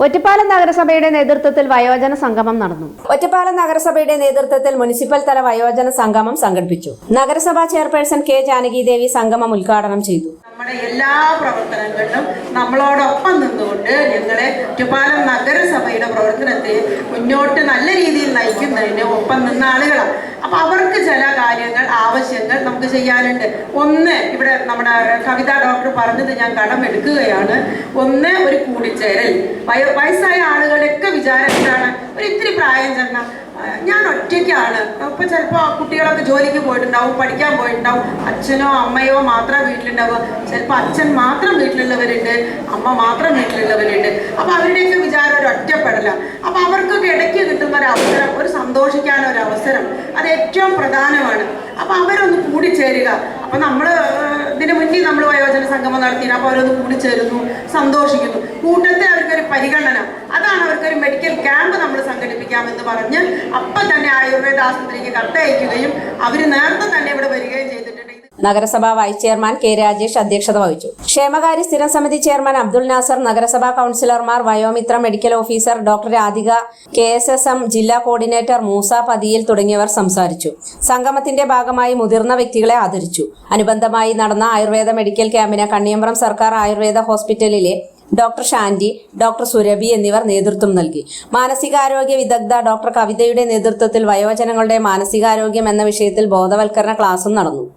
ഒറ്റപ്പാലം നഗരസഭയുടെ നേതൃത്വത്തിൽ വയോജന സംഗമം നടന്നു. ഒറ്റപ്പാലം നഗരസഭയുടെ നേതൃത്വത്തിൽ മുനിസിപ്പൽ തല വയോജന സംഗമം സംഘടിപ്പിച്ചു. നഗരസഭാ ചെയർപേഴ്സൺ കെ ജാനകി ദേവി സംഗമം ഉദ്ഘാടനം ചെയ്തു. നമ്മുടെ എല്ലാ പ്രവർത്തനങ്ങളിലും നമ്മളോടൊപ്പം നിന്നുകൊണ്ട് ഞങ്ങളെ ഒറ്റപ്പാലം നഗരസഭയുടെ പ്രവർത്തനത്തെ മുന്നോട്ട് നല്ല രീതിയിൽ നയിക്കുന്നതിന് ഒപ്പം നിന്ന ആളുകളാണ്. അപ്പൊ അവർക്ക് ചില കാര്യങ്ങൾ ആവശ്യങ്ങൾ നമുക്ക് ചെയ്യാനുണ്ട്. ഒന്ന്, ഇവിടെ നമ്മുടെ കവിത ഡോക്ടർ പറഞ്ഞത് ഞാൻ കടമെടുക്കുകയാണ്. ഒന്ന്, ഒരു കൂടിച്ചേരൽ. വയസ്സായ ആളുകളുടെയൊക്കെ വിചാരം എന്താണ്, ഒരു ഇത്തിരി പ്രായം ചെന്ന ഞാൻ ഒറ്റയ്ക്കാണ്. ഇപ്പൊ ചിലപ്പോൾ കുട്ടികളൊക്കെ ജോലിക്ക് പോയിട്ടുണ്ടാവും, പഠിക്കാൻ പോയിട്ടുണ്ടാവും, അച്ഛനോ അമ്മയോ മാത്രം വീട്ടിലുണ്ടാവുക. ചിലപ്പോൾ അച്ഛൻ മാത്രം വീട്ടിലുള്ളവരുണ്ട്, അമ്മ മാത്രം വീട്ടിലുള്ളവരുണ്ട്. അപ്പൊ അവരുടെയൊക്കെ വിചാരം ഒരു ഒറ്റപ്പെടല. അപ്പൊ അവർക്കൊക്കെ ഇടയ്ക്ക് കിട്ടുന്ന ഒരു അവസരം, ഒരു സന്തോഷിക്കാനൊരു അവസരം, അത് ഏറ്റവും പ്രധാനമാണ്. അപ്പൊ അവരൊന്ന് കൂടിച്ചേരുക. അപ്പൊ ഇതിന് മുന്നിൽ നമ്മൾ വയോജന സംഗമം നടത്തി, അപ്പൊ അവരൊന്ന് കൂടിച്ചേരുന്നു, സന്തോഷിക്കുന്നു. കൂട്ടത്തിൽ അവർക്കൊരു പരിഗണന, അതാണ് അവർക്കൊരു മെഡിക്കൽ ക്യാമ്പ് നമ്മൾ സംഘടിപ്പിക്കാമെന്ന് പറഞ്ഞ് അപ്പൊ തന്നെ ആയുർവേദ ആശുപത്രിക്ക് കത്തയക്കുകയും അവർ നേരത്തെ തന്നെ ഇവിടെ വരികയും ചെയ്തിട്ടുണ്ട്. നഗരസഭാ വൈസ് ചെയർമാൻ കെ രാജേഷ് അധ്യക്ഷത വഹിച്ചു. ക്ഷേമകാര്യ സ്ഥിരം സമിതി ചെയർമാൻ അബ്ദുൽ നാസർ, നഗരസഭാ കൗൺസിലർമാർ, Vayomithra medical officer doctor Radhika, KSSM ജില്ലാ കോർഡിനേറ്റർ മൂസ പതിയിൽ തുടങ്ങിയവർ സംസാരിച്ചു. സംഗമത്തിന്റെ ഭാഗമായി മുതിർന്ന വ്യക്തികളെ ആദരിച്ചു. അനുബന്ധമായി നടന്ന ആയുർവേദ മെഡിക്കൽ ക്യാമ്പിന് കണ്ണിയമ്പ്രം സർക്കാർ ആയുർവേദ ഹോസ്പിറ്റലിലെ ഡോക്ടർ ഷാൻഡി, ഡോക്ടർ സുരഭി എന്നിവർ നേതൃത്വം നൽകി. മാനസികാരോഗ്യ വിദഗ്ധ ഡോക്ടർ കവിതയുടെ നേതൃത്വത്തിൽ വയോജനങ്ങളുടെ മാനസികാരോഗ്യം എന്ന വിഷയത്തിൽ ബോധവൽക്കരണ ക്ലാസും നടന്നു.